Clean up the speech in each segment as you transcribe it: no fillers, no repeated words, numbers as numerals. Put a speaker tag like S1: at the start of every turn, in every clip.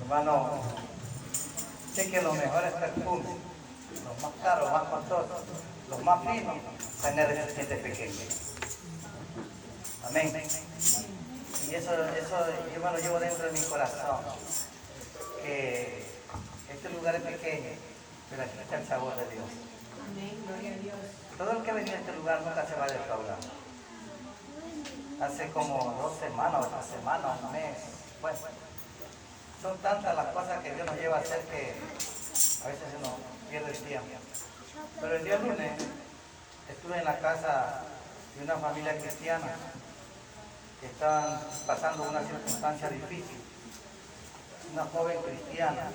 S1: Hermano, sé que los mejores perfumes, los más caros, más costosos, los más finos, están en el recipiente pequeño. Amén. Y eso yo me lo llevo dentro de mi corazón, que este lugar es pequeño, pero aquí está el sabor de Dios.
S2: Amén, gloria a Dios.
S1: Todo el que venía a este lugar nunca se va a defraudar. Hace como 2 semanas, 3 semanas, un mes. Bueno, son tantas las cosas que Dios nos lleva a hacer que a veces se nos pierde el tiempo. Pero el día lunes estuve en la casa de una familia cristiana que estaban pasando una circunstancia difícil. Una joven cristiana,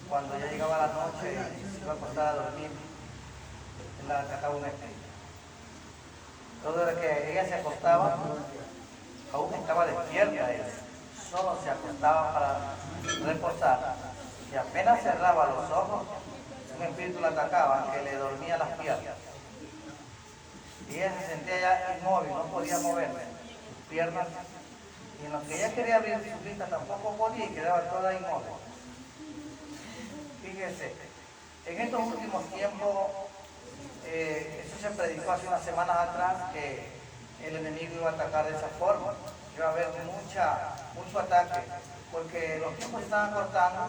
S1: cuando ya llegaba la noche y se iba a acostar a dormir, él la atacaba un espíritu. Todo era que ella se acostaba, aún estaba despierta ella, solo se acostaba para reposar y apenas cerraba los ojos, un espíritu la atacaba que le dormía las piernas. Y ella se sentía ya inmóvil, no podía mover sus piernas, y en lo que ella quería abrir su vista tampoco podía y quedaba toda inmóvil. Fíjese, en estos últimos tiempos, eso se predicó hace unas semanas atrás, que el enemigo iba a atacar de esa forma, iba a haber mucho ataque, porque los tiempos estaban cortando,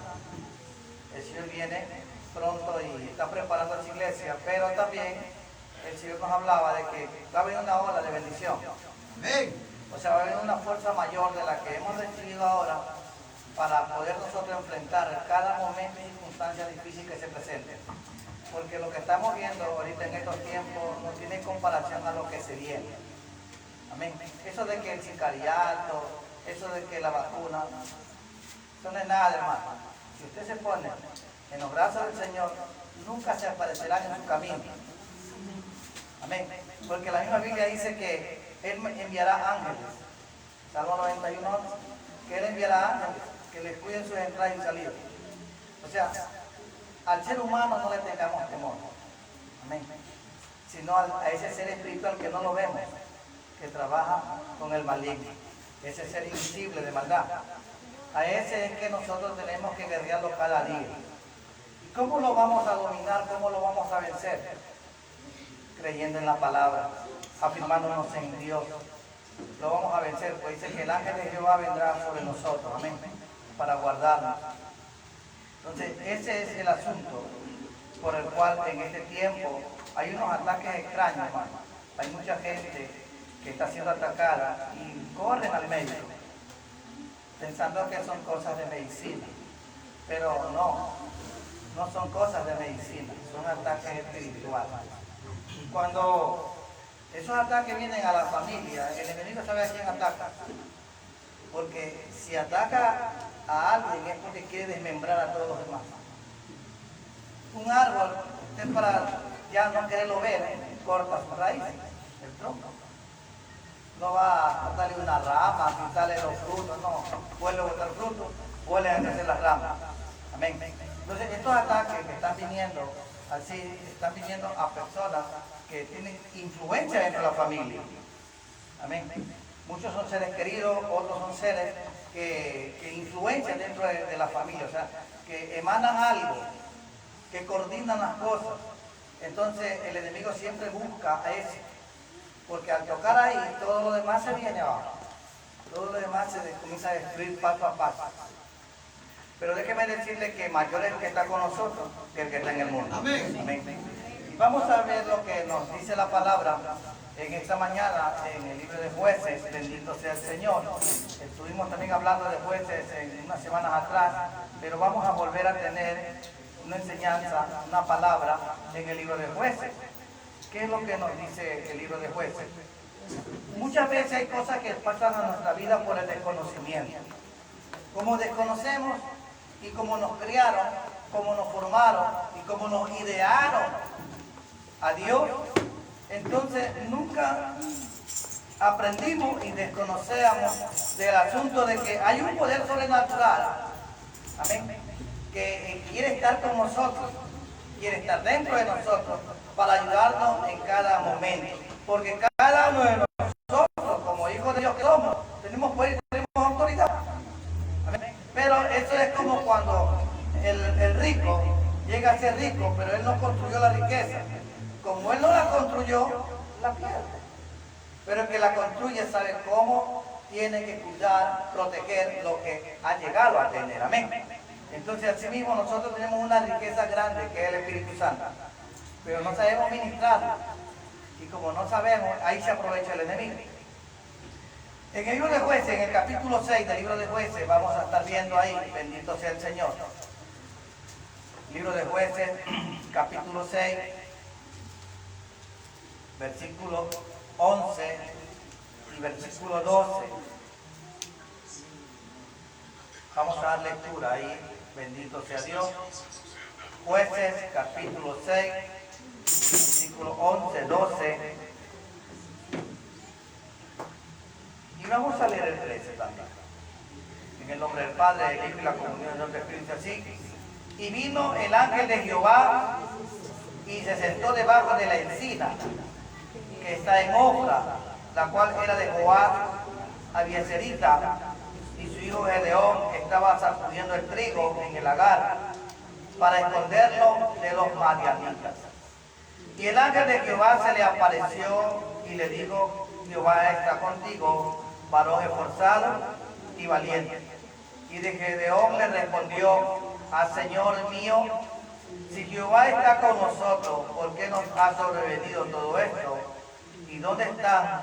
S1: el Señor viene pronto y está preparando esa iglesia, pero también el Señor nos hablaba de que va a haber una ola de bendición. Amén. O sea, va a haber una fuerza mayor de la que hemos recibido ahora para poder nosotros enfrentar cada momento y circunstancia difícil que se presente. Porque lo que estamos viendo ahorita en estos tiempos no tiene comparación a lo que se viene. Amén. Eso de que el sicariato, eso de que la vacuna, eso no es nada, hermano. Si usted se pone en los brazos del Señor, nunca se aparecerán en su camino. Amén. Porque la misma Biblia dice que Él enviará ángeles. Salmo 91, que Él enviará ángeles que les cuiden sus entradas y salidas. O sea, al ser humano no le tengamos temor. Amén. Sino a ese ser espiritual que no lo vemos, que trabaja con el maligno. Ese ser invisible de maldad. A ese es que nosotros tenemos que guerrearlo cada día. ¿Y cómo lo vamos a dominar? ¿Cómo lo vamos a vencer? Creyendo en la palabra, afirmándonos en Dios. Lo vamos a vencer, pues dice que el ángel de Jehová vendrá sobre nosotros, amén, para guardarnos. Entonces, ese es el asunto por el cual en este tiempo hay unos ataques extraños, hermano. Hay mucha gente que está siendo atacada y corren al médico, pensando que son cosas de medicina, pero no son cosas de medicina, son ataques espirituales. Cuando esos ataques vienen a la familia, el enemigo sabe a quién ataca. Porque si ataca a alguien es porque quiere desmembrar a todos los demás. Un árbol, usted para ya no quererlo ver, corta sus raíces, el tronco. No va a cortarle una rama, quitarle los frutos, no. Vuelve a botar frutos, vuelve a crecer las ramas. Amén. Entonces estos ataques que están viniendo, así están viniendo a personas que tienen influencia dentro de la familia. Amén. Muchos son seres queridos, otros son seres que influencian dentro de la familia, o sea, que emanan algo, que coordinan las cosas. Entonces el enemigo siempre busca a ese, porque al tocar ahí, todo lo demás se viene abajo. Todo lo demás se comienza a destruir paso a paso. Pero déjeme decirle que mayor es el que está con nosotros que el que está en el mundo. Amén. Amén. Vamos a ver lo que nos dice la palabra en esta mañana en el libro de Jueces. Bendito sea el Señor. Estuvimos también hablando de Jueces en unas semanas atrás, pero vamos a volver a tener una enseñanza, una palabra en el libro de Jueces. ¿Qué es lo que nos dice el libro de Jueces? Muchas veces hay cosas que pasan a nuestra vida por el desconocimiento. Como desconocemos y como nos criaron, como nos formaron y como nos idearon a Dios, entonces nunca aprendimos y desconocíamos del asunto de que hay un poder sobrenatural, amén, que quiere estar con nosotros, quiere estar dentro de nosotros para ayudarnos en cada momento, porque cada uno de nosotros, como hijos de Dios que somos, tenemos poder y tenemos autoridad. eso es como cuando el rico llega a ser rico, pero él no construyó la riqueza. Como él no la construyó, la pierde. Pero el que la construye sabe cómo tiene que cuidar, proteger lo que ha llegado a tener. Amén. Entonces, así mismo nosotros tenemos una riqueza grande que es el Espíritu Santo, pero no sabemos ministrarlo. Y como no sabemos, ahí se aprovecha el enemigo. En el libro de Jueces, en el capítulo 6 del libro de Jueces, vamos a estar viendo ahí, bendito sea el Señor. Libro de Jueces, capítulo 6, versículo 11 y versículo 12. Vamos a dar lectura ahí, bendito sea Dios. Jueces, capítulo 6, versículo 11, 12. Y vamos a leer el 13 también. En el nombre del Padre, del Hijo y la comunión del Espíritu, así. Y vino el ángel de Jehová y se sentó debajo de la encina que está en Ofra, la cual era de Joab Abieserita, y su hijo Gedeón estaba sacudiendo el trigo en el lagar para esconderlo de los madianitas. Y el ángel de Jehová se le apareció y le dijo: Jehová está contigo, varón esforzado y valiente. Y de Gedeón le respondió: Señor mío, si Jehová está con nosotros, ¿por qué nos ha sobrevenido todo esto? ¿Y dónde están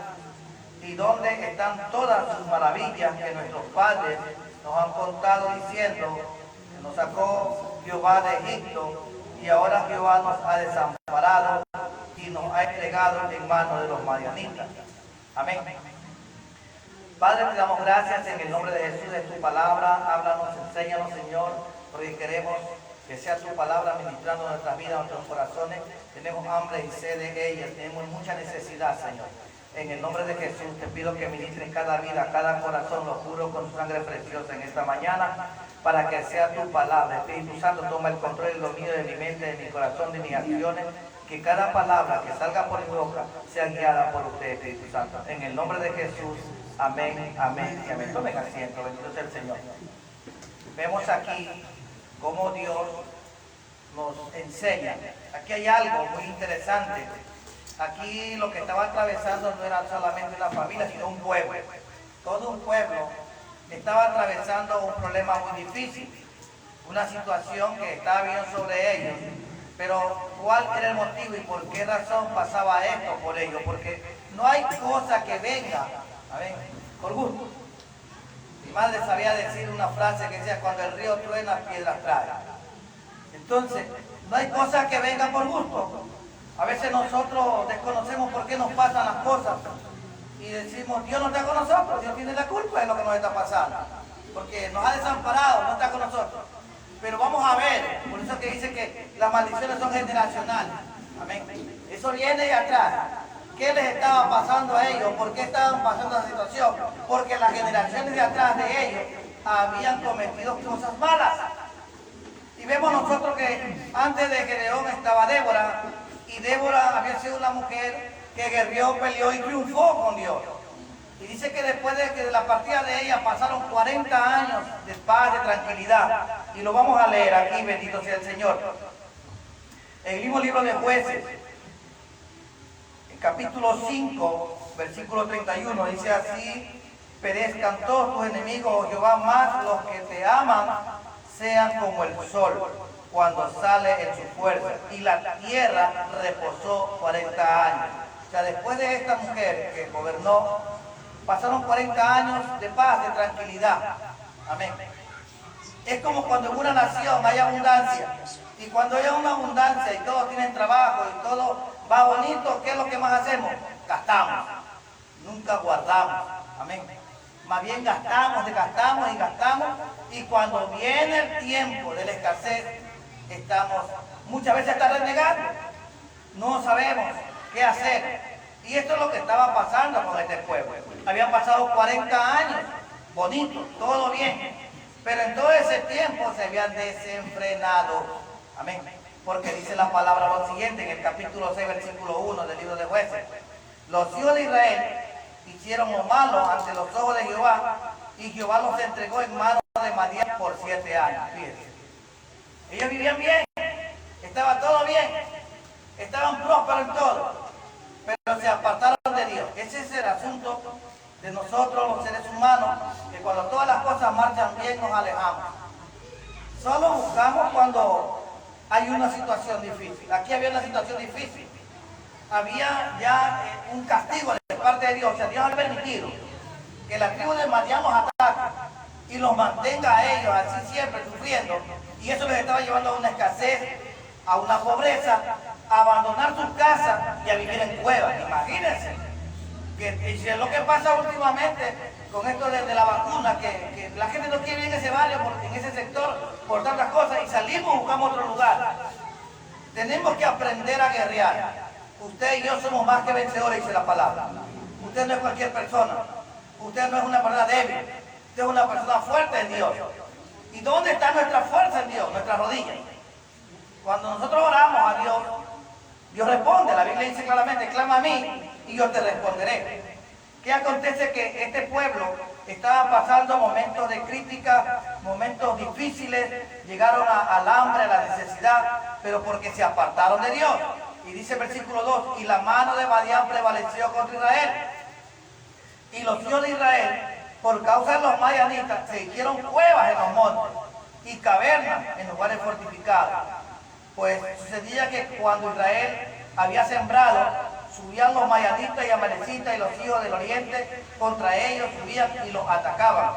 S1: todas sus maravillas que nuestros padres nos han contado diciendo que nos sacó Jehová de Egipto, y ahora Jehová nos ha desamparado y nos ha entregado en manos de los madianitas? Amén. Padre, te damos gracias en el nombre de Jesús de tu palabra. Háblanos, enséñanos, Señor, porque queremos que sea tu palabra ministrando nuestras vidas, nuestros corazones. Tenemos hambre y sed de ella, tenemos mucha necesidad, Señor. En el nombre de Jesús te pido que ministres cada vida, cada corazón, lo juro con tu sangre preciosa en esta mañana, para que sea tu palabra. Espíritu Santo, toma el control y el dominio de mi mente, de mi corazón, de mis acciones. Que cada palabra que salga por mi boca sea guiada por usted, Espíritu Santo. En el nombre de Jesús, amén, amén y amén. Tomen asiento, bendito sea el Señor. Vemos aquí cómo Dios nos enseña. Aquí hay algo muy interesante. Aquí lo que estaba atravesando no era solamente una familia, sino un pueblo. Todo un pueblo estaba atravesando un problema muy difícil, una situación que estaba bien sobre ellos. Pero ¿cuál era el motivo y por qué razón pasaba esto por ellos? Porque no hay cosa que venga, a ver, por gusto. Mi madre sabía decir una frase que decía: cuando el río truena, piedras trae. Entonces, no hay cosa que venga por gusto. A veces nosotros desconocemos por qué nos pasan las cosas y decimos: Dios no está con nosotros, Dios tiene la culpa de lo que nos está pasando, porque nos ha desamparado, no está con nosotros. Pero vamos a ver, por eso que dice que las maldiciones son generacionales. Amén. Eso viene de atrás. ¿Qué les estaba pasando a ellos? ¿Por qué estaban pasando esa situación? Porque las generaciones de atrás de ellos habían cometido cosas malas. Y vemos nosotros que antes de Gedeón estaba Débora, y Débora había sido una mujer que guerreó, peleó y triunfó con Dios. Y dice que después de la partida de ella pasaron 40 años de paz, de tranquilidad. Y lo vamos a leer aquí, bendito sea el Señor. En el mismo libro de Jueces, en capítulo 5, versículo 31, dice así: perezcan todos tus enemigos, oh Jehová, más los que te aman sean como el sol cuando sale en su fuerza. Y la tierra reposó 40 años. O sea, después de esta mujer que gobernó, pasaron 40 años de paz, de tranquilidad. Amén. Es como cuando en una nación hay abundancia. Y cuando hay una abundancia y todos tienen trabajo y todo va bonito, ¿qué es lo que más hacemos? Gastamos. Nunca guardamos. Amén. Más bien gastamos, desgastamos y gastamos. Y cuando viene el tiempo de la escasez, estamos muchas veces hasta renegando. No sabemos qué hacer. Y esto es lo que estaba pasando con este pueblo. Habían pasado 40 años, bonito, todo bien. Pero en todo ese tiempo se habían desenfrenado. Amén. Porque dice la palabra lo siguiente en el capítulo 6, versículo 1 del libro de Jueces: los hijos de Israel hicieron lo malo ante los ojos de Jehová y Jehová los entregó en manos de Madián por 7 años. Fíjense. Ellos vivían bien, estaba todo bien, estaban prósperos en todo, pero se apartaron de Dios. Ese es el asunto de nosotros los seres humanos, que cuando todas las cosas marchan bien nos alejamos. Solo buscamos cuando hay una situación difícil. Aquí había una situación difícil. Había ya un castigo de parte de Dios. O sea, Dios ha permitido que la tribu de Madián los ataque y los mantenga a ellos así siempre sufriendo. Y eso les estaba llevando a una escasez, a una pobreza, a abandonar sus casas y a vivir en cuevas. Imagínense. Y si es lo que pasa últimamente con esto de la vacuna, que la gente no quiere ir en ese barrio, en ese sector, por tantas cosas, y salimos y buscamos otro lugar. Tenemos que aprender a guerrear. Usted y yo somos más que vencedores, dice la palabra. Usted no es cualquier persona. Usted no es una persona débil. Usted es una persona fuerte en Dios. ¿Y dónde está nuestra fuerza en Dios? Nuestras rodillas. Cuando nosotros oramos a Dios, Dios responde. La Biblia dice claramente, clama a mí y yo te responderé. ¿Qué acontece? Que este pueblo estaba pasando momentos de crítica, momentos difíciles, llegaron al hambre, a la necesidad, pero porque se apartaron de Dios. Y dice el versículo 2, y la mano de Madián prevaleció contra Israel. Y los hijos de Israel, por causa de los madianitas, se hicieron cuevas en los montes y cavernas en lugares fortificados. Pues sucedía que cuando Israel había sembrado, subían los madianitas y amalecitas y los hijos del oriente contra ellos, subían y los atacaban.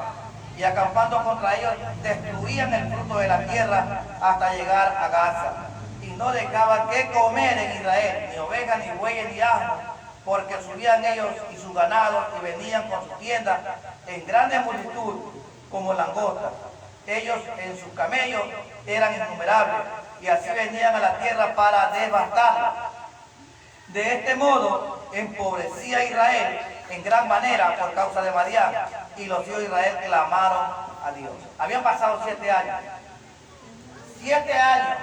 S1: Y acampando contra ellos, destruían el fruto de la tierra hasta llegar a Gaza. Y no dejaban que comer en Israel, ni ovejas, ni bueyes, ni asnos, porque subían ellos y sus ganados y venían con sus tiendas en grande multitud como langostas. Ellos en sus camellos eran innumerables y así venían a la tierra para devastarla. De este modo empobrecía Israel en gran manera por causa de Madián, y los hijos de Israel clamaron a Dios. Habían pasado 7 años. 7 años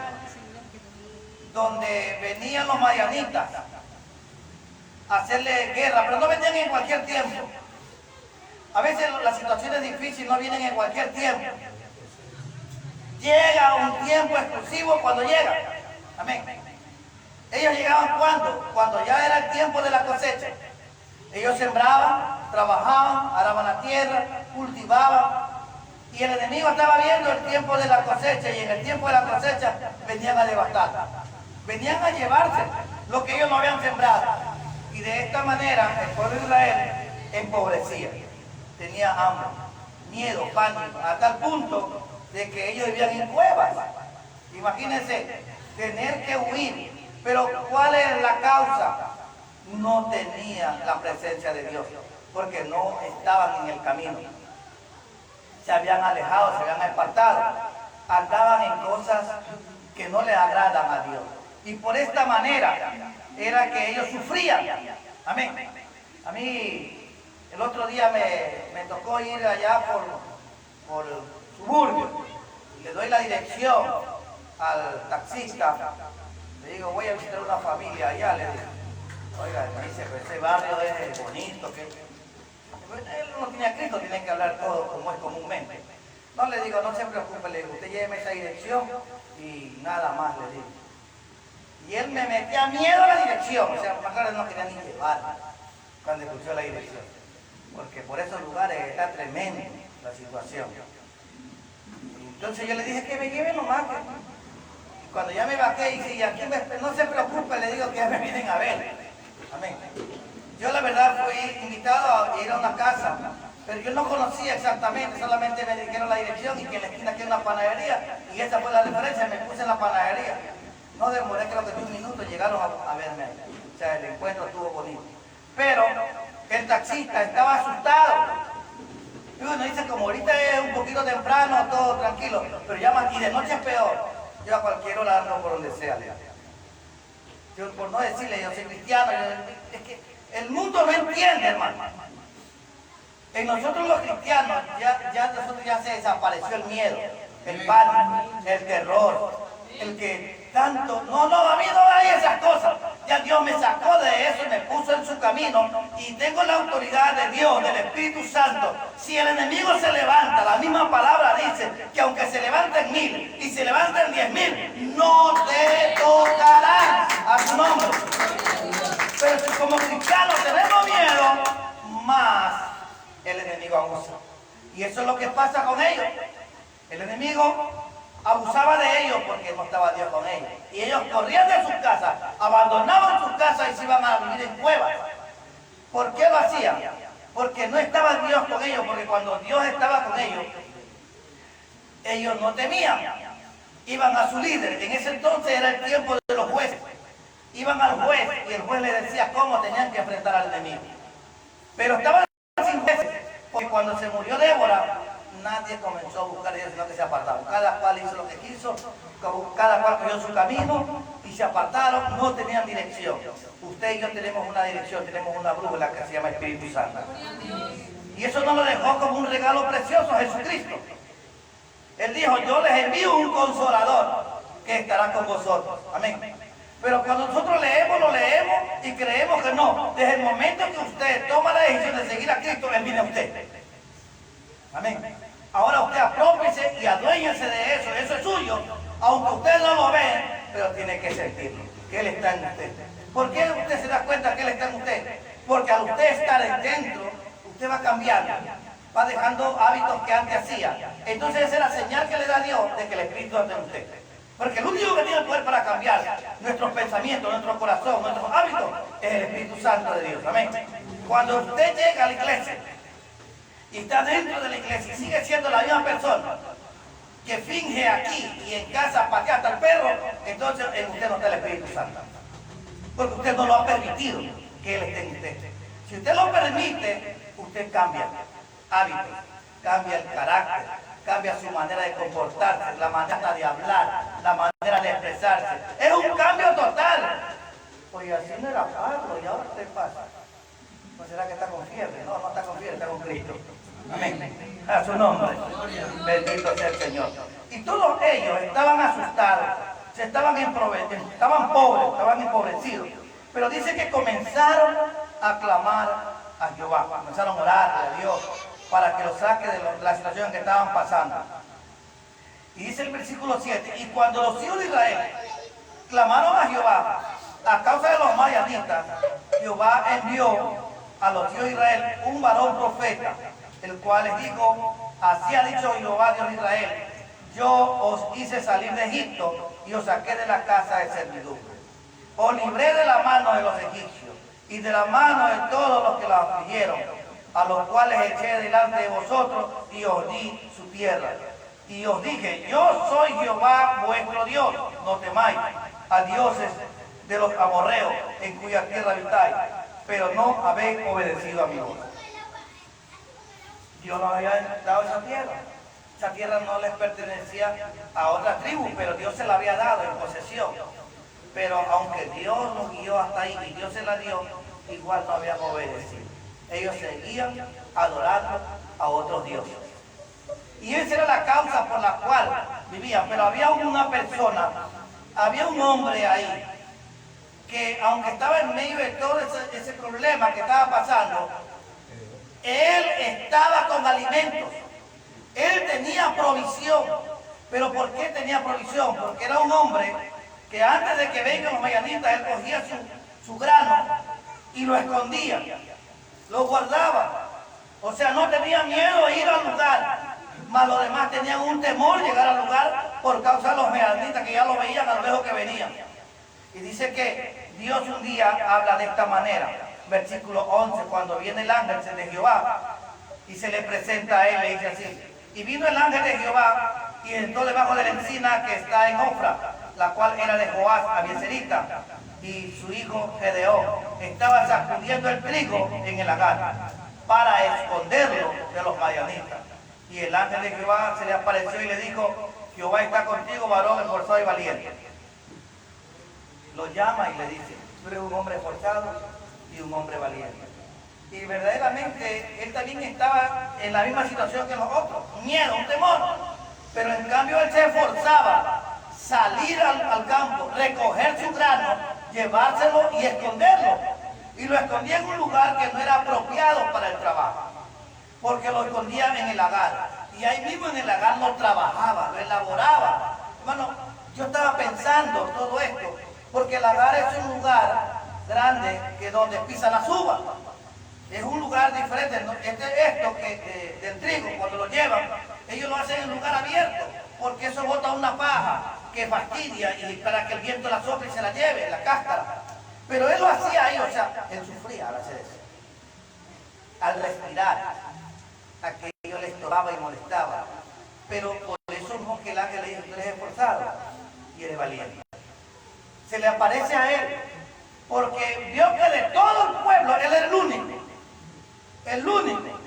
S1: donde venían los madianitas a hacerle guerra, pero no venían en cualquier tiempo. A veces las situaciones difíciles no vienen en cualquier tiempo. Llega un tiempo exclusivo cuando llega. Amén. Ellos llegaban cuando ya era el tiempo de la cosecha. Ellos sembraban, trabajaban, araban la tierra, cultivaban. Y el enemigo estaba viendo el tiempo de la cosecha, y en el tiempo de la cosecha venían a devastar. Venían a llevarse lo que ellos no habían sembrado. Y de esta manera el pueblo de Israel empobrecía. Tenía hambre, miedo, pánico, a tal punto de que ellos vivían en cuevas. Imagínense, tener que huir. Pero ¿cuál es la causa? No tenían la presencia de Dios, porque no estaban en el camino. Se habían alejado, se habían apartado, andaban en cosas que no le agradan a Dios. Y por esta manera era que ellos sufrían. Amén. A mí el otro día me tocó ir allá por el suburbio. Le doy la dirección al taxista. Le digo, voy a visitar una familia allá. Le digo, oiga, me dice, pues ese barrio es bonito. Que él no tiene a Cristo, tiene que hablar todo como es comúnmente. No, le digo, no se preocupe, le digo, usted lléveme esa dirección y nada más, le digo. Y él me metía miedo a la dirección. O sea, más claro, no quería ni llevar cuando escuchó la dirección. Porque por esos lugares está tremenda la situación. Y entonces yo le dije que me lleven nomás. Y cuando ya me bajé y dije, aquí no se preocupe, le digo que ya me vienen a ver. Amén. Yo la verdad fui invitado a ir a una casa, pero yo no conocía exactamente, solamente me dijeron la dirección y que en la esquina aquí hay una panadería. Y esa fue la referencia, me puse en la panadería. No demoré, creo que 1 minuto, llegaron a verme. O sea, el encuentro estuvo bonito. Pero el taxista estaba asustado. Y bueno, dice, como ahorita es un poquito temprano, todo tranquilo, pero ya y de noche es peor. Yo a cualquier hora ando por donde sea. Yo, por no decirle, yo soy cristiano, es que el mundo no entiende, hermano. En nosotros los cristianos, ya se desapareció el miedo, el pánico, el terror, el que tanto, no, a mí no hay esas cosas. Ya Dios me sacó de eso y me puso en su camino y tengo la autoridad de Dios, del Espíritu Santo. Si el enemigo se levanta, la misma palabra dice que aunque se levanten 1000 y se levanten 10.000, no te tocarán a su nombre. Pero si como cristianos tenemos miedo, más el enemigo abusa. Y eso es lo que pasa con ellos. El enemigo abusaba de ellos porque no estaba Dios con ellos. Y ellos corrían de sus casas, abandonaban sus casas y se iban a vivir en cuevas. ¿Por qué lo hacían? Porque no estaba Dios con ellos, porque cuando Dios estaba con ellos, ellos no temían. Iban a su líder. En ese entonces era el tiempo de los jueces. Iban al juez y el juez les decía cómo tenían que enfrentar al enemigo. Pero estaban sin jueces, porque cuando se murió Débora, nadie comenzó a buscar a Dios, sino que se apartaron. Cada cual hizo lo que quiso, cada cual cogió su camino y se apartaron, no tenían dirección. Usted y yo tenemos una dirección, tenemos una brújula que se llama Espíritu Santo. Y eso nos lo dejó como un regalo precioso a Jesucristo. Él dijo, yo les envío un consolador que estará con vosotros. Amén. Pero cuando nosotros leemos, lo leemos y creemos que no. Desde el momento que usted toma la decisión de seguir a Cristo, Él viene a usted. Amén. Ahora usted aprópiese y aduéñese de eso. Eso es suyo. Aunque usted no lo ve, pero tiene que sentirlo. Que Él está en usted. ¿Por qué usted se da cuenta que Él está en usted? Porque al usted estar dentro, usted va cambiando. Va dejando hábitos que antes hacía. Entonces esa es la señal que le da Dios de que el Espíritu está en usted. Porque el único que tiene el poder para cambiar nuestros pensamientos, nuestro corazón, nuestros hábitos, es el Espíritu Santo de Dios. Amén. Cuando usted llega a la iglesia y está dentro de la iglesia y sigue siendo la misma persona que finge aquí y en casa patea hasta el perro, entonces en usted no está el Espíritu Santo. Porque usted no lo ha permitido que Él esté en usted. Si usted lo permite, usted cambia hábitos, cambia el carácter, cambia su manera de comportarse, la manera de hablar, la manera de expresarse. Es un cambio total. Oye, así no era Pablo, y ahora ¿qué pasa? ¿No será que está con fiebre? No, no está con fiebre, está con Cristo. Amén. A su nombre. Bendito sea el Señor. Y todos ellos estaban asustados, estaban pobres, estaban empobrecidos. Pero dice que comenzaron a clamar a Jehová, comenzaron a orar a Dios para que los saque de la situación en que estaban pasando. Y dice el versículo 7, y cuando los hijos de Israel clamaron a Jehová a causa de los madianitas, Jehová envió a los hijos de Israel un varón profeta, el cual les dijo, así ha dicho Jehová Dios de Israel, yo os hice salir de Egipto y os saqué de la casa de servidumbre. Os libré de la mano de los egipcios y de la mano de todos los que la afligieron, a los cuales eché delante de vosotros y os di su tierra. Y os dije, yo soy Jehová vuestro Dios, no temáis a dioses de los amorreos en cuya tierra habitáis, pero no habéis obedecido a mi voz. Dios nos había dado esa tierra no les pertenecía a otra tribu, pero Dios se la había dado en posesión. Pero aunque Dios nos guió hasta ahí y Dios se la dio, igual no habían obedecido. Ellos seguían adorando a otros dioses. Y esa era la causa por la cual vivían. Pero había una persona, había un hombre ahí, que aunque estaba en medio de todo ese problema que estaba pasando, él estaba con alimentos. Él tenía provisión. ¿Pero por qué tenía provisión? Porque era un hombre que antes de que vengan los madianitas, él cogía su grano y lo escondía. Lo guardaba, o sea, no tenía miedo de ir al lugar, mas los demás tenían un temor llegar al lugar por causa de los madianitas que ya lo veían a lo lejos que venían. Y dice que Dios un día habla de esta manera, versículo 11, cuando viene el ángel de Jehová y se le presenta a él, le dice así, y vino el ángel de Jehová y entró debajo de la encina que está en Ofra, la cual era de Joás, Abieserita, y su hijo Gedeón estaba sacudiendo el trigo en el lagar para esconderlo de los madianitas. Y el ángel de Jehová se le apareció y le dijo, Jehová está contigo, varón esforzado y valiente. Lo llama y le dice, tú eres un hombre esforzado y un hombre valiente. Y verdaderamente él también estaba en la misma situación que los otros, un miedo, un temor. Pero en cambio él se esforzaba salir al campo, recoger su grano llevárselo y esconderlo. Y lo escondía en un lugar que no era apropiado para el trabajo, porque lo escondían en el lagar. Y ahí mismo en el lagar lo trabajaba, lo elaboraba. Hermano, yo estaba pensando todo esto, porque el lagar es un lugar grande que donde pisan las uvas. Es un lugar diferente. Esto que del trigo, cuando lo llevan, ellos lo hacen en un lugar abierto, porque eso bota una paja que fastidia y para que el viento la sople y se la lleve, la cáscara. Pero él lo hacía ahí, o sea, él sufría al hacer eso. Al respirar, aquello le estorbaba y molestaba. Pero por eso no, que el ángel le dijo, tú eres esforzado y eres valiente. Se le aparece a él, porque vio que de todo el pueblo, él era el único. El único.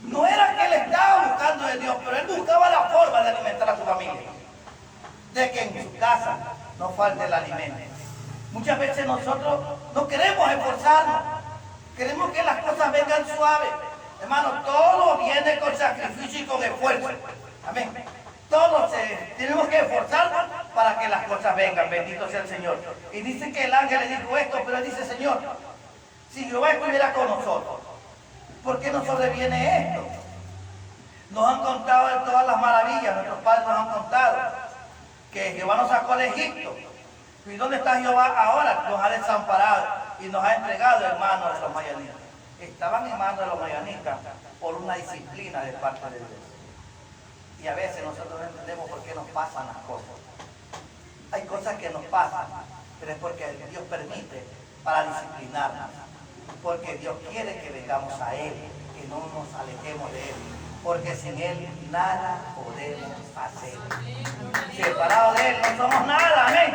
S1: No era que él estaba buscando de Dios, pero él buscaba la forma de alimentar a su familia. De que en su casa no falte el alimento. Muchas veces nosotros no queremos esforzarnos. Queremos que las cosas vengan suaves. Hermano, todo viene con sacrificio y con esfuerzo. Amén. Todos tenemos que esforzarnos para que las cosas vengan. Bendito sea el Señor. Y dice que el ángel le dijo esto, pero él dice, Señor, si Jehová estuviera con nosotros, ¿por qué nos sobreviene esto? Nos han contado de todas las maravillas, nuestros padres nos han contado que Jehová nos sacó de Egipto. ¿Y dónde está Jehová ahora? Nos ha desamparado y nos ha entregado en manos de los madianitas. Estaban en manos de los madianitas por una disciplina de parte de Dios. Y a veces nosotros no entendemos por qué nos pasan las cosas. Hay cosas que nos pasan, pero es porque Dios permite para disciplinarnos. Porque Dios quiere que vengamos a Él, que no nos alejemos de Él. Porque sin Él nada podemos hacer. Separados de Él no somos nada, amén.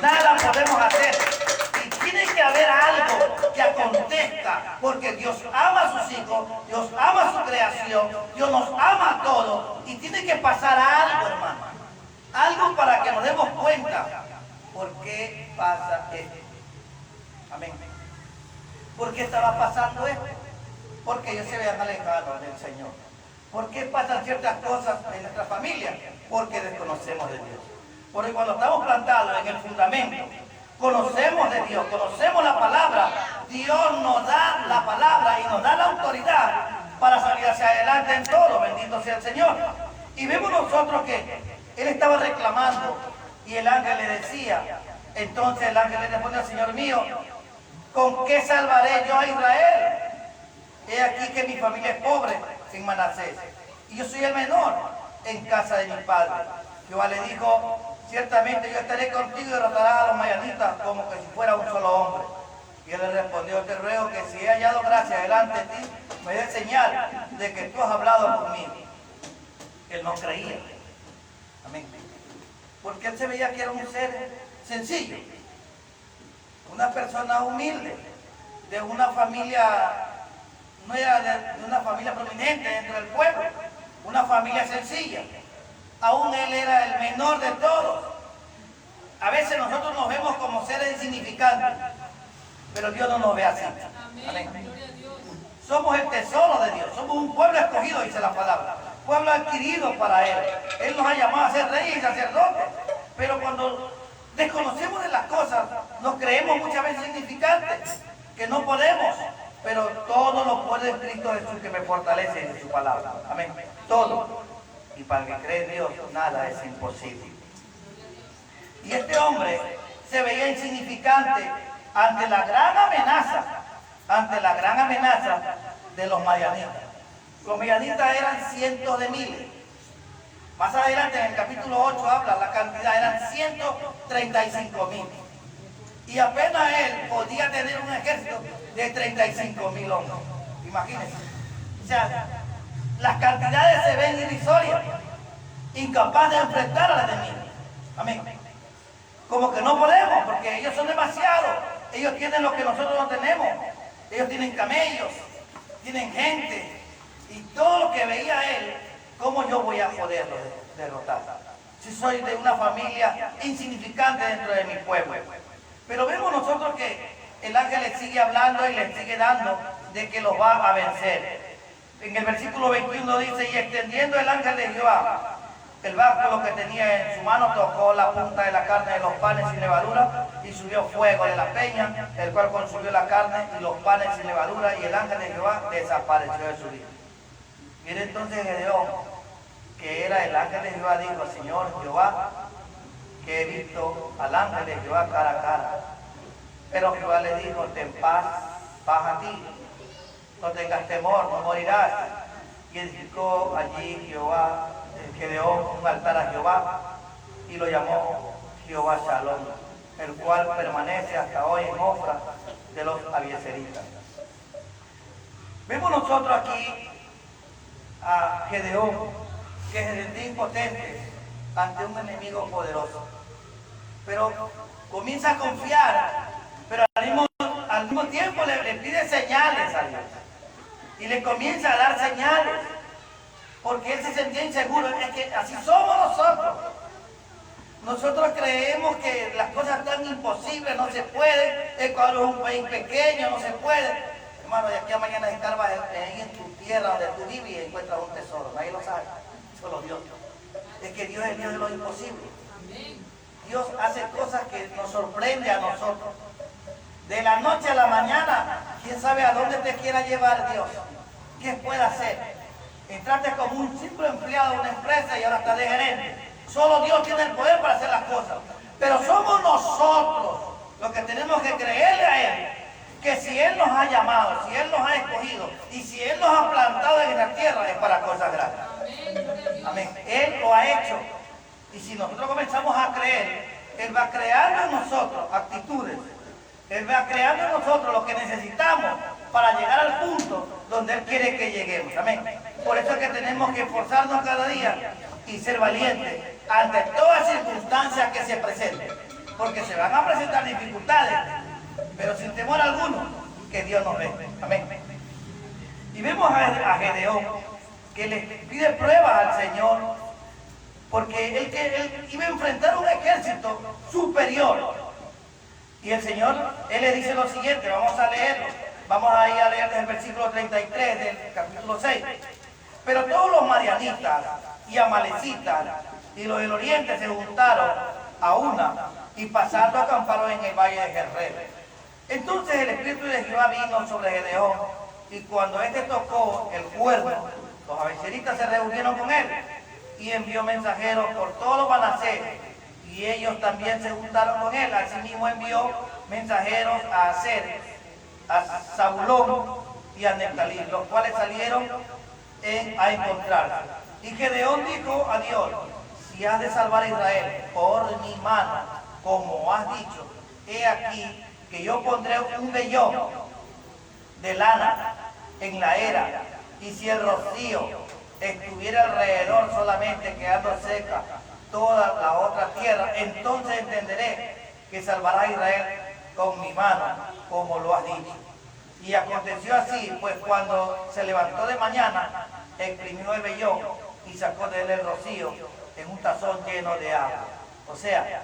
S1: Nada podemos hacer. Y tiene que haber algo que acontezca, porque Dios ama a sus hijos, Dios ama a su creación, Dios nos ama a todos. Y tiene que pasar algo, hermano. Algo para que nos demos cuenta por qué pasa esto. Amén. ¿Por qué estaba pasando esto? Porque ellos se veían alejados del Señor. ¿Por qué pasan ciertas cosas en nuestra familia? Porque desconocemos de Dios. Porque cuando estamos plantados en el fundamento, conocemos de Dios, conocemos la palabra, Dios nos da la palabra y nos da la autoridad para salir hacia adelante en todo. Bendito sea el Señor. Y vemos nosotros que él estaba reclamando y el ángel le decía, entonces el ángel le responde al Señor mío, ¿con qué salvaré yo a Israel? He aquí que mi familia es pobre en Manasés, y yo soy el menor en casa de mi padre. Jehová le dijo, ciertamente yo estaré contigo y derrotarás a los madianitas como que si fuera un solo hombre. Y él le respondió, te ruego que si he hallado gracia delante de ti, me dé señal de que tú has hablado conmigo. Él no creía. Amén. Porque él se veía que era un ser sencillo, una persona humilde, de una familia, no era de una familia prominente dentro del pueblo, una familia sencilla. Aún él era el menor de todos. A veces nosotros nos vemos como seres insignificantes, pero Dios no nos ve así. Amén. Somos el tesoro de Dios, somos un pueblo escogido, dice la palabra, pueblo adquirido para Él. Él nos ha llamado a ser reyes y sacerdotes, pero cuando desconocemos de las cosas, nos creemos muchas veces insignificantes, que no podemos, pero todo lo puede en Cristo Jesús que me fortalece en su palabra. Amén. Todo. Y para el que cree en Dios, nada es imposible. Y este hombre se veía insignificante ante la gran amenaza de los madianitas. Los madianitas eran cientos de miles. Más adelante en el capítulo 8 habla la cantidad, eran 135,000. Y apenas él podía tener un ejército de 35,000 hombres. Imagínense. O sea, las cantidades se ven irrisorias, incapaz de enfrentar al enemigo. Amén. Como que no podemos, porque ellos son demasiados. Ellos tienen lo que nosotros no tenemos. Ellos tienen camellos, tienen gente. Y todo lo que veía él, ¿cómo yo voy a poderlo derrotar? Si soy de una familia insignificante dentro de mi pueblo. Pero vemos nosotros que el ángel le sigue hablando y le sigue dando de que los va a vencer. En el versículo 21 dice, y extendiendo el ángel de Jehová El báculo que tenía en su mano tocó la punta de la carne de los panes sin levadura y subió fuego de la peña, el cual consumió la carne y los panes sin levadura, y el ángel de Jehová desapareció de su vida. Mire entonces Gedeón, que era el ángel de Jehová, dijo: Señor Jehová, que he visto al ángel de Jehová cara a cara. Pero Jehová le dijo: ten paz a ti, no tengas temor, no morirás. Y edificó allí Jehová, Gedeón, un altar a Jehová, y lo llamó Jehová Shalom, el cual permanece hasta hoy en Ofra de los abiezeritas. Vemos nosotros aquí a Gedeón, que se sentía impotente ante un enemigo poderoso, pero comienza a confiar, pero al mismo tiempo le pide señales a Dios, y le comienza a dar señales, porque él se sentía inseguro. Es que así somos nosotros. Nosotros creemos que las cosas tan imposibles no se pueden. Ecuador es un país pequeño, no se puede. Hermano, de aquí a mañana escarbas en tu tierra donde tú vives y encuentras un tesoro. Nadie lo sabe, solo Dios. Es que Dios es el Dios de lo imposible. Dios hace cosas que nos sorprende a nosotros. De la noche a la mañana, quién sabe a dónde te quiera llevar Dios. ¿Qué puede hacer? Entraste como un simple empleado de una empresa y ahora estás de gerente. Solo Dios tiene el poder para hacer las cosas. Pero somos nosotros los que tenemos que creerle a Él, que si Él nos ha llamado, si Él nos ha escogido y si Él nos ha plantado en la tierra, es para cosas grandes. Amén. Él lo ha hecho. Y si nosotros comenzamos a creer, Él va creando en nosotros actitudes. Él va creando en nosotros lo que necesitamos para llegar al punto donde Él quiere que lleguemos. Amén. Por eso es que tenemos que esforzarnos cada día y ser valientes ante todas circunstancias que se presenten. Porque se van a presentar dificultades, pero sin temor alguno, que Dios nos ve. Amén. Y vemos a Gedeón, que le pide pruebas al Señor, porque él iba a enfrentar un ejército superior. Y el Señor, Él le dice lo siguiente, vamos a leerlo. Vamos a ir a leer desde el versículo 33 del capítulo 6. Pero todos los madianitas y amalecitas y los del oriente se juntaron a una y pasando acamparon en el valle de Jezreel. Entonces el espíritu de Jehová vino sobre Gedeón, y cuando éste tocó el cuerno, los abiezeritas se reunieron con él y envió mensajeros por todos los Manasés, y ellos también se juntaron con él. Asimismo envió mensajeros a Aser, a Zabulón y a Neftalí, los cuales salieron a encontrarse. Y Gedeón dijo a Dios: si has de salvar a Israel por mi mano, como has dicho, he aquí que yo pondré un vellón de lana en la era, y si el rocío estuviera alrededor solamente, quedando seca toda la otra tierra, entonces entenderé que salvará a Israel con mi mano, como lo has dicho. Y aconteció así, pues cuando se levantó de mañana, exprimió el vellón y sacó de él el rocío en un tazón lleno de agua. O sea,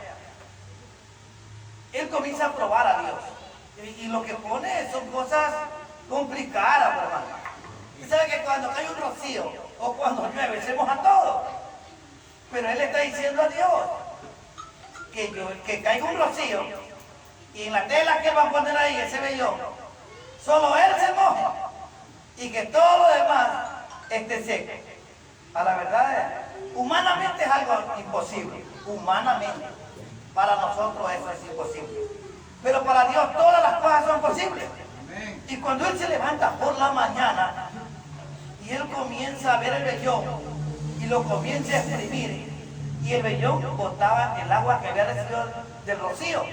S1: él comienza a probar a Dios. Y lo que pone son cosas complicadas, hermano. Y sabe que cuando cae un rocío o cuando llueve, se moja todo. Pero él está diciendo a Dios que caiga un rocío, y en la tela que él va a poner ahí, ese vellón, solo él se moja y que todo lo demás esté seco. A la verdad, humanamente es algo imposible. Humanamente, para nosotros eso es imposible. Pero para Dios todas las cosas son posibles. Y cuando él se levanta por la mañana y él comienza a ver el vellón y lo comienza a exprimir, y el vellón botaba el agua que había recibido del rocío,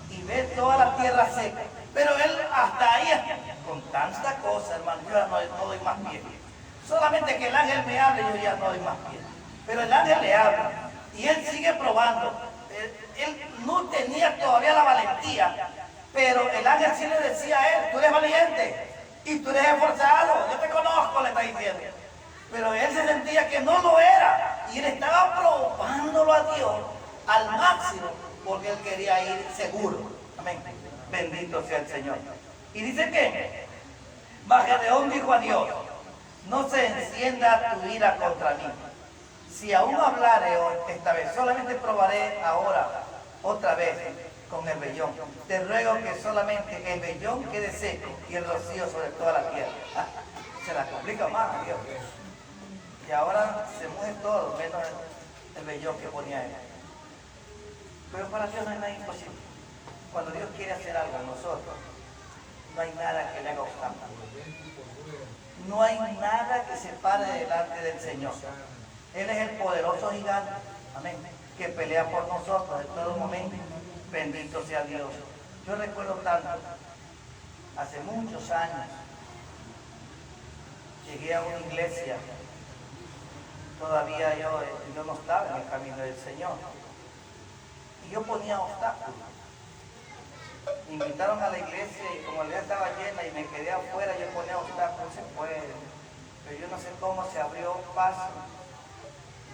S1: y ve toda la tierra seca. Pero él hasta ahí, con tanta cosa, hermano, yo ya no doy más pie. Solamente que el ángel me hable, yo ya no doy más pie. Pero el ángel le habla y él sigue probando. Él no tenía todavía la valentía, pero el ángel sí le decía a él: tú eres valiente y tú eres esforzado, yo te conozco, le está diciendo. Pero él se sentía que no lo era, y él estaba probándolo a Dios al máximo, porque él quería ir seguro. Amén. Bendito sea el Señor. Y dice que mas Gedeón dijo a Dios: no se encienda tu ira contra mí, Si aún hablare esta vez, solamente probaré ahora, otra vez, con el vellón. Te ruego que solamente el vellón quede seco y el rocío sobre toda la tierra. Se la complica más a Dios. Y ahora se mueve todo, menos el vellón que ponía él. Pero para Dios no hay nada imposible. Cuando Dios quiere hacer algo en nosotros, no hay nada que le haga obstáculo. No hay nada que se pare delante del Señor. Él es el poderoso gigante, amén, que pelea por nosotros en todo momento. Bendito sea Dios. Yo recuerdo tanto, hace muchos años, llegué a una iglesia, todavía yo no estaba en el camino del Señor, y yo ponía obstáculos. Me invitaron a la iglesia y como la iglesia estaba llena y me quedé afuera, yo ponía obstáculos, se puede, pero yo no sé cómo se abrió paso.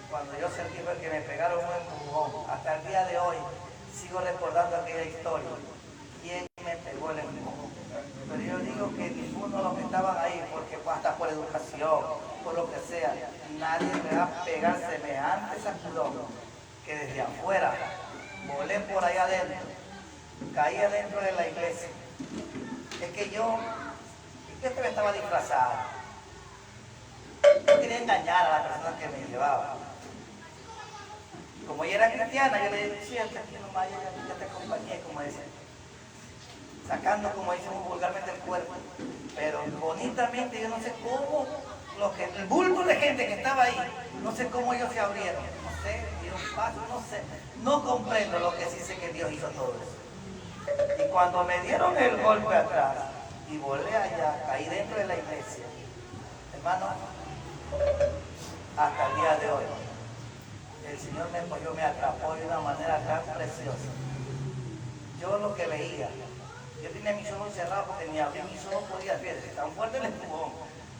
S1: Cuando yo sentí que me pegaron un empujón, hasta el día de hoy sigo recordando aquella historia. ¿Quién me pegó el empujón? Pero yo digo que ninguno de los que estaban ahí, porque hasta por educación, por lo que sea, nadie me va a pegar semejante sacudón que desde afuera volé por ahí adentro, caí adentro de la iglesia. Es que yo estaba disfrazado. Yo quería engañar a la persona que me llevaba. Como ella era cristiana, yo le decía, aquí nomás, ya te acompañé, como dice, sacando, como dicen vulgarmente, el cuerpo. Pero bonitamente, yo no sé cómo, el bulto de gente que estaba ahí, no sé cómo ellos se abrieron, no sé, dieron paso, no sé, no comprendo lo que sí sé que Dios hizo todo eso. Y cuando me dieron el golpe atrás y volé allá, caí dentro de la iglesia, hermano, hasta el día de hoy, el Señor me apoyó, me atrapó de una manera tan preciosa. Yo lo que veía, yo tenía mis ojos cerrados porque ni abrir mis ojos podía ver, tan fuerte el empujón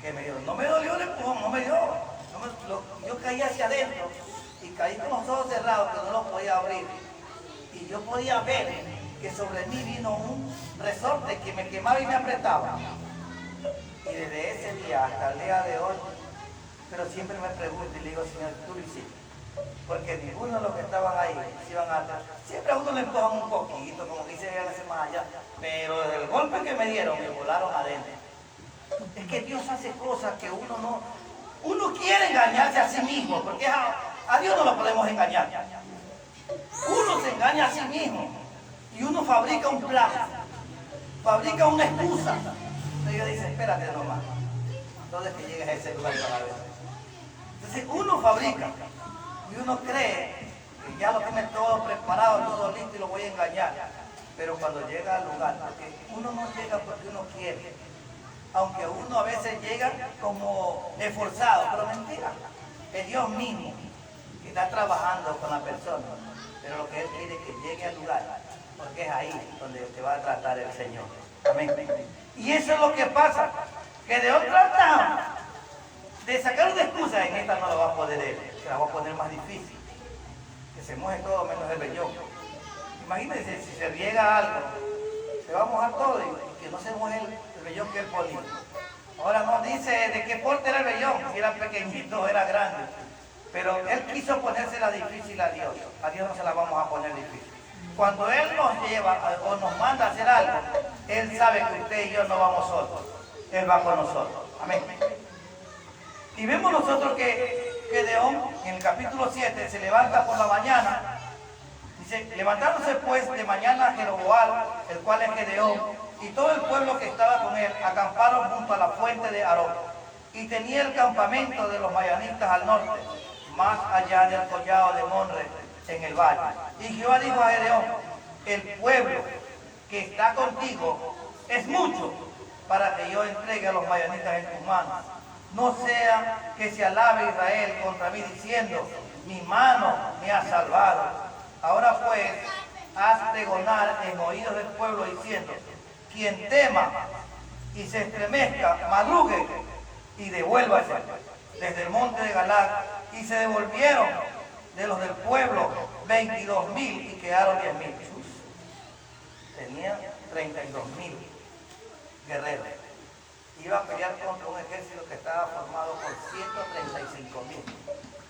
S1: que me dio. No me dolió el empujón, no me dio. Yo caí hacia adentro y caí con los ojos cerrados que no los podía abrir. Y yo podía ver que sobre mí vino un resorte que me quemaba y me apretaba. Y desde ese día hasta el día de hoy, pero siempre me pregunto y le digo, Señor, tú lo hiciste. Porque ninguno de los que estaban ahí se iban a atrás. Siempre a uno le empujan un poquito, como dice más allá. Pero desde el golpe que me dieron, me volaron adentro. Es que Dios hace cosas que uno no... Uno quiere engañarse a sí mismo, porque a Dios no lo podemos engañar. Uno se engaña a sí mismo. Y uno fabrica un plan. Fabrica una excusa. Entonces yo dice, espérate nomás. Entonces que llegues a ese lugar para ver. Entonces uno fabrica. Y uno cree que ya lo tiene todo preparado, todo listo y lo voy a engañar. Pero cuando llega al lugar, porque uno no llega porque uno quiere. Aunque uno a veces llega como esforzado, pero mentira. Es Dios mismo que está trabajando con la persona. Pero lo que Él quiere es que llegue al lugar, porque es ahí donde te va a tratar el Señor. Amén. Y eso es lo que pasa, que de otra tratamos de sacar una excusa, en esta no la va a poder Él, se la va a poner más difícil, que se moje todo menos el vellón. Imagínense, si se riega algo, se va a mojar todo y que no se moje el vellón que Él ponía. Ahora no dice de qué porte era el vellón, si era pequeñito o era grande, pero Él quiso ponérsela difícil a Dios no se la vamos a poner difícil. Cuando Él nos lleva o nos manda a hacer algo, Él sabe que usted y yo no vamos solos, Él va con nosotros. Amén. Y vemos nosotros que Gedeón, en el capítulo 7, se levanta por la mañana. Dice, levantándose pues de mañana Jeroboam, el cual es Gedeón, y todo el pueblo que estaba con él, acamparon junto a la fuente de Arón. Y tenía el campamento de los mayanitas al norte, más allá del collado de Monre, en el valle. Y Jehová dijo a Gedeón, el pueblo que está contigo es mucho para que yo entregue a los mayanitas en tus manos. No sea que se alabe Israel contra mí diciendo, mi mano me ha salvado. Ahora pues, haz pregonar en oídos del pueblo diciendo, quien tema y se estremezca, madrugue y devuélvase desde el monte de Galaad. Y se devolvieron de los del pueblo 22.000 y quedaron 10.000. Tenían 32.000 guerreros. Iba a pelear contra un ejército que estaba formado por 135.000.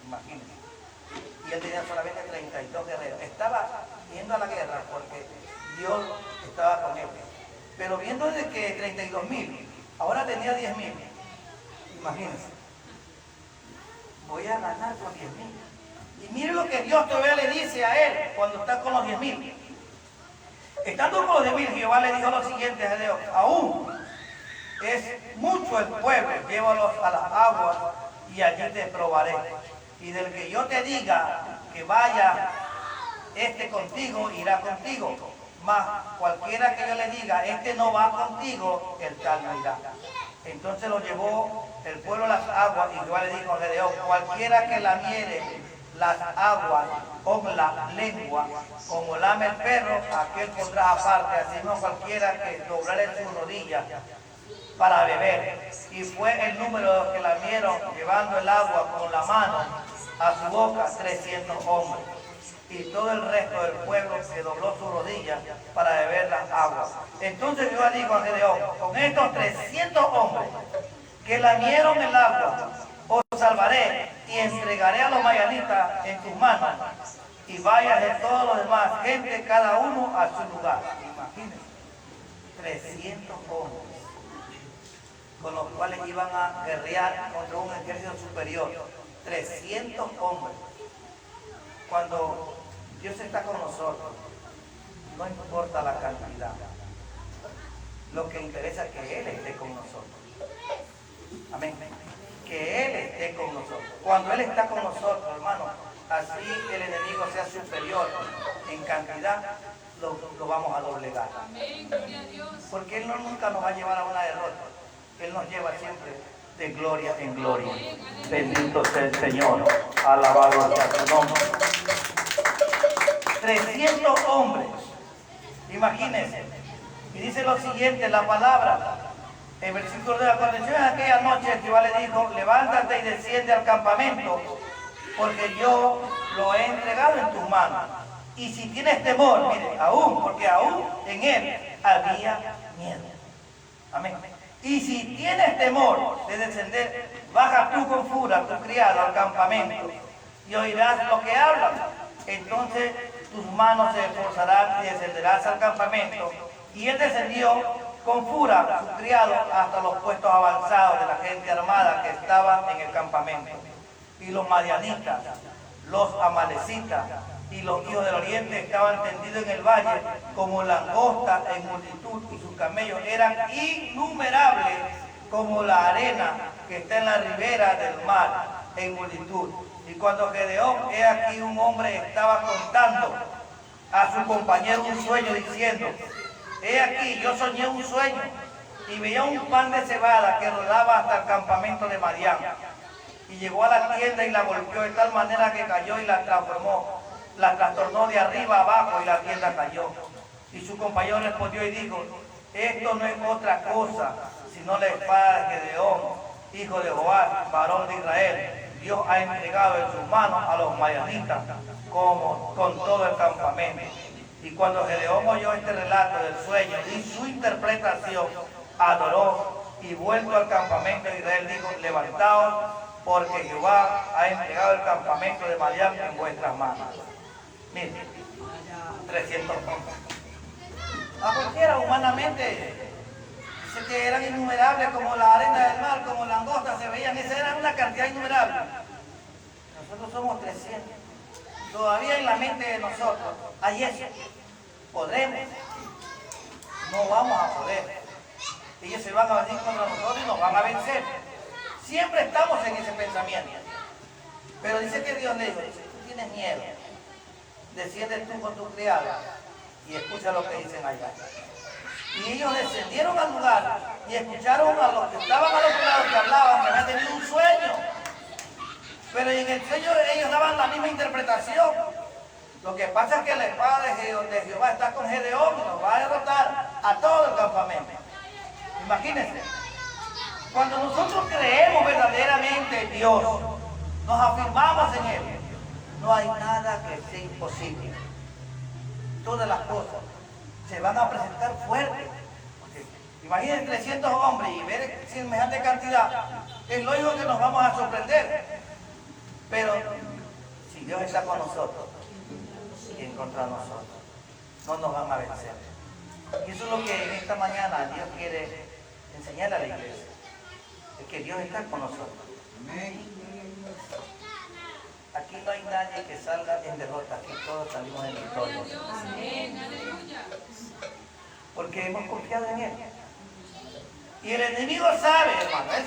S1: Imagínense. y él tenía solamente 32 guerreros. Estaba yendo a la guerra porque Dios estaba con él. Pero viendo de que 32.000, ahora tenía 10.000. Imagínense, voy a ganar con 10.000. Y mire lo que Dios todavía le dice a él cuando está con los 10.000. Estando con los 10.000, Jehová le dijo lo siguiente a Gedeón: aún es mucho el pueblo, llévalos a las aguas y allí te probaré. Y del que yo te diga que vaya contigo, irá contigo. Mas cualquiera que yo le diga, no va contigo, el tal no irá. Entonces lo llevó el pueblo a las aguas, y Jehová le dijo a Gedeón: cualquiera que lamiere las aguas con la lengua, como lame el perro, aquel pondrá aparte. Así no cualquiera que doblare sus rodillas para beber. Y fue el número de los que lamieron, llevando el agua con la mano a su boca, 300 hombres. Y todo el resto del pueblo se dobló sus rodillas para beber las aguas. Entonces Jehová dijo a Gedeón: con estos 300 hombres que lamieron el agua, os salvaré y entregaré a los madianitas en tus manos, y vayas de todos los demás, gente cada uno a su lugar. Imagínense, 300 hombres con los cuales iban a guerrear contra un ejército superior. 300 hombres. Cuando Dios está con nosotros, no importa la cantidad, lo que interesa es que Él esté con nosotros. Amén. Que Él esté con nosotros. Cuando Él está con nosotros, hermano, así el enemigo sea superior en cantidad, lo vamos a doblegar. Porque Él nunca nos va a llevar a una derrota. Él nos lleva siempre de gloria en gloria. Bendito sea el Señor. Alabado sea su nombre. 300 hombres. Imagínense. Y dice lo siguiente, la palabra. En versículo de la aconteció en aquella noche, Jehová le dijo: levántate y desciende al campamento, porque yo lo he entregado en tus manos. Y si tienes temor, mire, porque aún en él había miedo. Amén. Y si tienes temor de descender, baja tú con furia, tu criado, al campamento, y oirás lo que hablan. Entonces tus manos se esforzarán y descenderás al campamento. Y él descendió con furia, su criado, hasta los puestos avanzados de la gente armada que estaba en el campamento. Y los madianitas, los amalecitas y los hijos del oriente estaban tendidos en el valle como langosta en multitud, y sus camellos eran innumerables como la arena que está en la ribera del mar en multitud. Y cuando Gedeón, he aquí un hombre estaba contando a su compañero un sueño, diciendo: he aquí, yo soñé un sueño y veía un pan de cebada que rodaba hasta el campamento de Madián. Y llegó a la tienda y la golpeó de tal manera que cayó y la trastornó de arriba abajo, y la tienda cayó. Y su compañero respondió y dijo: esto no es otra cosa sino la espada de Gedeón, hijo de Joás, varón de Israel. Dios ha entregado en sus manos a los madianitas con todo el campamento. Y cuando Gedeón oyó este relato del sueño y su interpretación, adoró, y vuelto al campamento de Israel dijo: levantaos, porque Jehová ha entregado el campamento de Madián en vuestras manos. Miren, 300 hombres. A cualquiera humanamente dice que eran innumerables como la arena del mar, como langostas se veían. Esa era una cantidad innumerable. Nosotros somos 300. Todavía en la mente de nosotros hay eso. ¿Podremos? No vamos a poder. Ellos se van a venir contra nosotros y nos van a vencer. Siempre estamos en ese pensamiento. Pero dice que Dios le dijo: si tú tienes miedo, desciende tú con tu criado y escucha lo que dicen allá. Y ellos descendieron al lugar y escucharon a los que estaban al otro lado, que hablaban, que habían tenido un sueño. Pero en el sueño ellos daban la misma interpretación. Lo que pasa es que la espada de Jehová está con Gedeón y nos va a derrotar a todo el campamento. Imagínense. Cuando nosotros creemos verdaderamente en Dios, nos afirmamos en Él, no hay nada que sea imposible. Todas las cosas se van a presentar fuertes. Imaginen 300 hombres y ver semejante cantidad. Es lógico que nos vamos a sorprender. Pero si Dios está con nosotros, ¿quién contra nosotros? No nos van a vencer. Y eso es lo que en esta mañana Dios quiere enseñar a la iglesia, es que Dios está con nosotros. Aquí no hay nadie que salga en derrota, aquí todos salimos en victoria. Porque hemos confiado en Él. Y el enemigo sabe, hermano, Él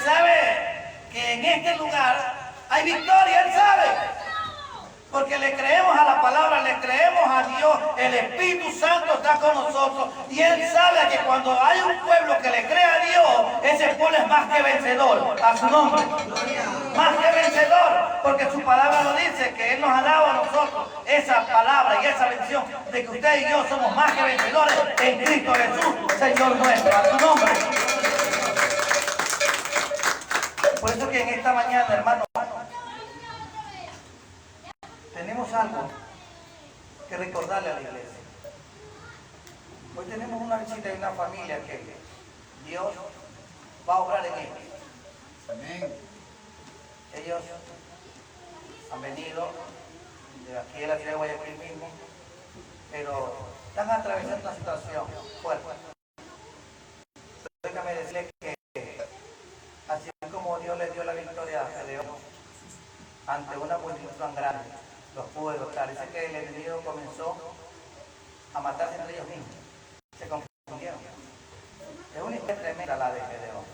S1: sabe que en este lugar hay victoria, Él sabe. Porque le creemos a la palabra, le creemos a Dios, el Espíritu Santo está con nosotros y Él sabe que cuando hay un pueblo que le cree a Dios, ese pueblo es más que vencedor, a su nombre. Más que vencedor, porque su palabra lo dice, que Él nos ha dado a nosotros esa palabra y esa bendición de que usted y yo somos más que vencedores en Cristo Jesús, Señor nuestro, a su nombre. Por eso que en esta mañana, hermano, tenemos algo que recordarle a la iglesia. Hoy tenemos una visita de una familia que Dios va a obrar en ellos.
S3: Amén.
S1: Ellos han venido de aquí de la ciudad de Guayaquil mismo, pero están atravesando una situación fuerte. Déjame decirles que así como Dios les dio la victoria a Gedeón ante una multitud tan grande, los pudo derrotar. Dice que el enemigo comenzó a matarse entre ellos mismos. Se confundieron. Es una historia tremenda la de Gedeón.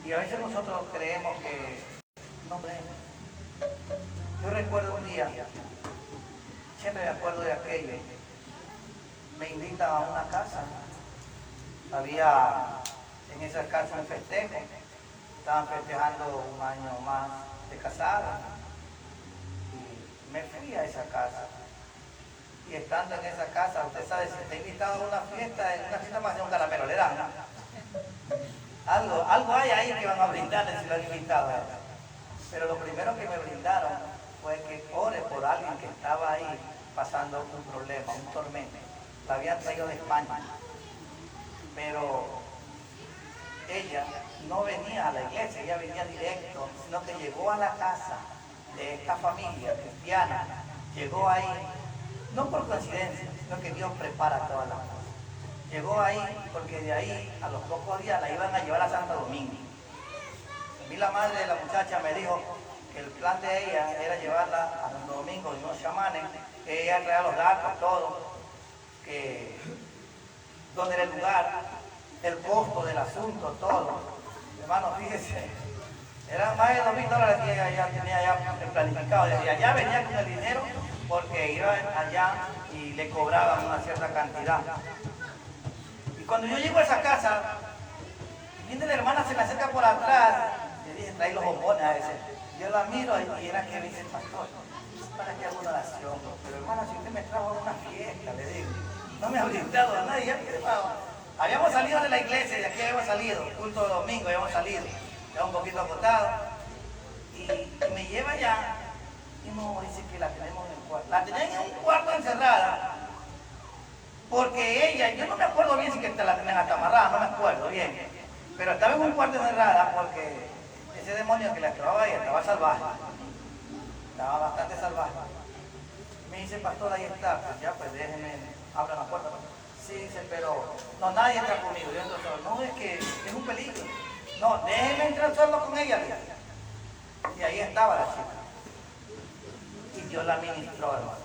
S1: Y a veces nosotros creemos que no creemos. Yo recuerdo un día, siempre me acuerdo de aquello, me invitan a una casa. Había en esa casa un festejo. Estaban festejando un año más de casado. Me fui a esa casa y estando en esa casa, usted sabe, si está invitado a una fiesta, en una fiesta más de un caramelo le dan, ¿no? Algo hay ahí que van a brindarle si lo han invitado. Pero lo primero que me brindaron fue que ore por alguien que estaba ahí pasando un problema, un tormento. La habían traído de España, pero ella no venía a la iglesia, ella venía directo, sino que llegó a la casa de esta familia cristiana, llegó ahí, no por coincidencia, sino que Dios prepara todas las cosas. Llegó ahí porque de ahí a los pocos días la iban a llevar a Santo Domingo. A mí la madre de la muchacha me dijo que el plan de ella era llevarla a Santo Domingo y unos chamanes, que ella traía los datos, todo, que dónde era el lugar, el costo del asunto, todo. Hermano, fíjese. Eran más de $2,000 que ella tenía ya planificado. Y allá venía con el dinero porque iba allá y le cobraban una cierta cantidad. Y cuando yo llego a esa casa, viene la hermana, se me acerca por atrás. Le dije, trae los bombones a ese. Yo la miro y era que me dice el pastor, ¿para qué hago una oración? Pero hermana, si usted me trajo a una fiesta, le digo, no me ha brindado a nadie. Habíamos salido de la iglesia, de aquí habíamos salido, culto de domingo habíamos salido. Ya un poquito acostado, y me lleva allá, y no, dice que la tenemos en el cuarto. La tenían en un cuarto encerrada, porque ella, yo no me acuerdo bien si que la tenían hasta amarrada, no me acuerdo bien, pero estaba en un cuarto encerrada porque ese demonio que la acababa ella estaba salvaje, estaba bastante salvaje. Me dice, pastor, ahí está, pues ya, pues déjenme, abran la puerta. Sí, dice, pero no, nadie entra conmigo, yo entro solo. No, es que es un peligro. No, déjenme entrar solo con ella. Y ahí estaba la chica. Y Dios la ministró, hermano.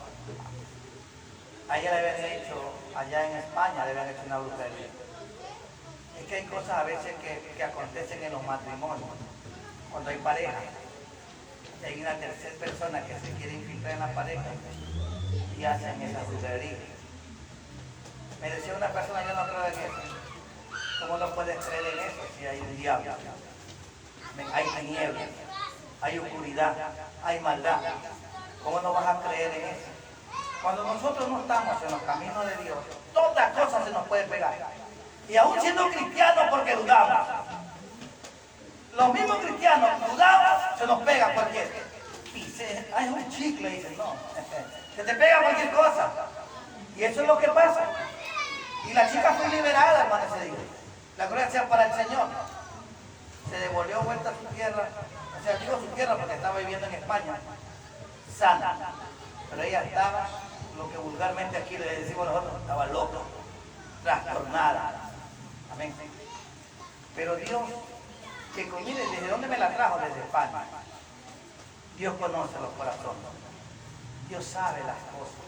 S1: A ella le habían hecho, allá en España, le habían hecho una brujería. Es que hay cosas a veces que acontecen en los matrimonios, cuando hay pareja. Y hay una tercera persona que se quiere infiltrar en la pareja y hacen esa brujería. Me decía una persona, yo no creo en eso. ¿Cómo no puedes creer en eso si hay un diablo? Hay tinieblas, hay oscuridad, hay maldad. ¿Cómo no vas a creer en eso? Cuando nosotros no estamos en los caminos de Dios, todas cosas se nos pueden pegar. Y aún siendo cristianos porque dudamos. Los mismos cristianos dudamos, se nos pega cualquier. Dice, es un chicle, dicen, no. Se te pega cualquier cosa. Y eso es lo que pasa. Y la chica fue liberada, hermano, ese día. La gloria sea para el Señor. Se devolvió vuelta a su tierra. O sea, tierra porque estaba viviendo en España, sana. Pero ella estaba, lo que vulgarmente aquí le decimos nosotros, estaba loca, trastornada. Amén. Pero Dios, mire, ¿desde dónde me la trajo? Desde España. Dios conoce los corazones. Dios sabe las cosas.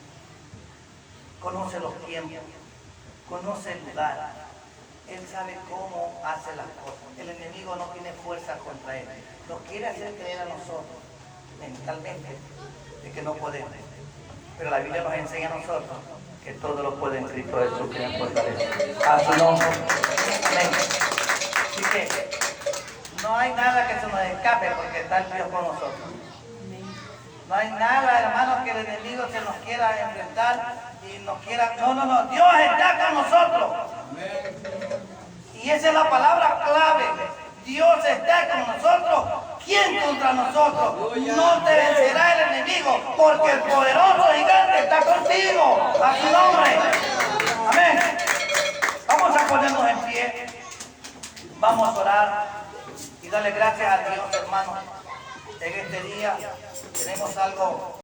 S1: Conoce los tiempos. Conoce el lugar. Él sabe cómo hace las cosas. El enemigo no tiene fuerza contra él. Nos quiere hacer creer a nosotros, mentalmente, de que no podemos. Pero la Biblia nos enseña a nosotros que todo lo puede en Cristo Jesús que nos fortalece. A su nombre. Amén. Así que no hay nada que se nos escape porque está el Dios con nosotros. No hay nada, hermanos, que el enemigo se nos quiera enfrentar y nos quiera... No. Dios está con nosotros. Y esa es la palabra clave. Dios está con nosotros. ¿Quién contra nosotros? No te vencerá el enemigo, porque el poderoso gigante está contigo. A su nombre. Amén. Vamos a ponernos en pie. Vamos a orar y darle gracias a Dios, hermanos. En este día tenemos algo